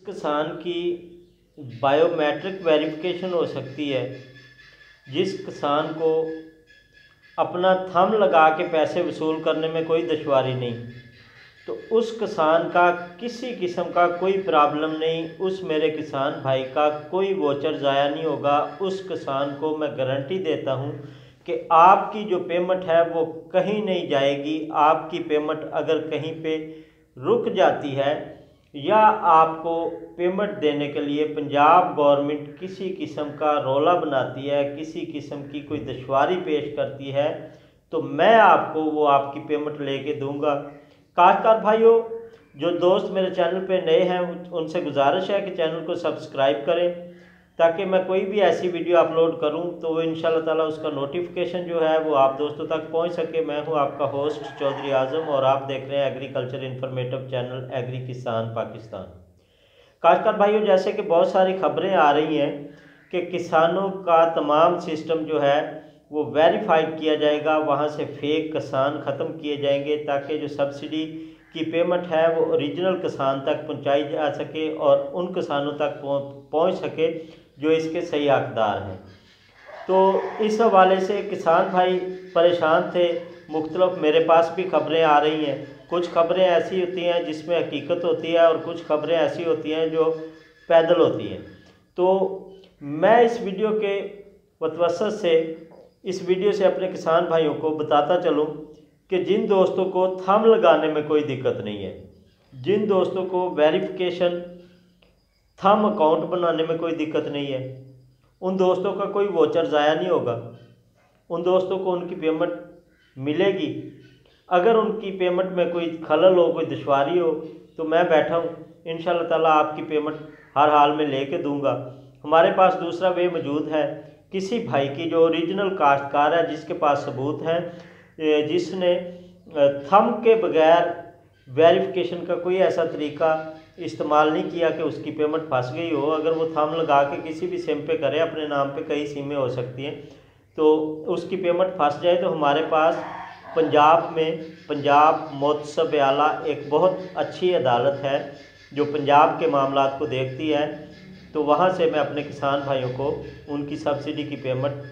किसान की biometric verification हो सकती है, जिस किसान को अपना थंब लगा के पैसे वसूल करने में कोई दुश्वारी नहीं, तो उस किसान का किसी किस्म का कोई प्रॉब्लम नहीं, उस मेरे किसान भाई का कोई वोचर ज़ाया नहीं होगा। उस किसान को मैं गारंटी देता हूँ कि आपकी जो पेमेंट है वो कहीं नहीं जाएगी। आपकी पेमेंट अगर कहीं पे रुक जाती है या आपको पेमेंट देने के लिए पंजाब गवर्नमेंट किसी किस्म का रौला बनाती है, किसी किस्म की कोई दुश्वारी पेश करती है, तो मैं आपको वो आपकी पेमेंट लेके दूंगा। काश्तकार भाइयों, जो दोस्त मेरे चैनल पे नए हैं उनसे गुजारिश है कि चैनल को सब्सक्राइब करें, ताकि मैं कोई भी ऐसी वीडियो अपलोड करूं तो वो इंशाल्लाह ताला उसका नोटिफिकेशन जो है वो आप दोस्तों तक पहुंच सके। मैं हूं आपका होस्ट चौधरी आज़म और आप देख रहे हैं एग्रीकल्चर इन्फॉर्मेटिव चैनल एग्री किसान पाकिस्तान। काश्तकार भाइयों, जैसे कि बहुत सारी खबरें आ रही हैं कि किसानों का तमाम सिस्टम जो है वो वेरीफाइड किया जाएगा, वहाँ से फेक किसान ख़त्म किए जाएंगे, ताकि जो सब्सिडी की पेमेंट है वो ओरिजिनल किसान तक पहुँचाई जा सके और उन किसानों तक पहुँच सके जो इसके सही हकदार हैं। तो इस हवाले से किसान भाई परेशान थे। मुख्तलिफ मेरे पास भी खबरें आ रही हैं, कुछ खबरें ऐसी होती हैं जिसमें हकीकत होती है और कुछ खबरें ऐसी होती हैं जो पैदल होती हैं। तो मैं इस वीडियो के वतवसत से इस वीडियो से अपने किसान भाइयों को बताता चलूँ कि जिन दोस्तों को थंब लगाने में कोई दिक्कत नहीं है, जिन दोस्तों को वेरिफिकेशन थंब अकाउंट बनाने में कोई दिक्कत नहीं है, उन दोस्तों का कोई वोचर ज़ाया नहीं होगा। उन दोस्तों को उनकी पेमेंट मिलेगी। अगर उनकी पेमेंट में कोई खलल हो, कोई दुश्वारी हो, तो मैं बैठा हूँ, इंशाल्लाह ताला आपकी पेमेंट हर हाल में लेके दूंगा। हमारे पास दूसरा वे मौजूद है, किसी भाई की जो ओरिजिनल काश्तकार है, जिसके पास सबूत है, जिसने थंब के बगैर वेरिफिकेशन का कोई ऐसा तरीका इस्तेमाल नहीं किया कि उसकी पेमेंट फंस गई हो। अगर वो थंब लगा के किसी भी सिम पे करे, अपने नाम पे कई सिमें हो सकती हैं, तो उसकी पेमेंट फंस जाए, तो हमारे पास पंजाब में पंजाब मोतसब आला एक बहुत अच्छी अदालत है जो पंजाब के मामलात को देखती है। तो वहाँ से मैं अपने किसान भाइयों को उनकी सब्सिडी की पेमेंट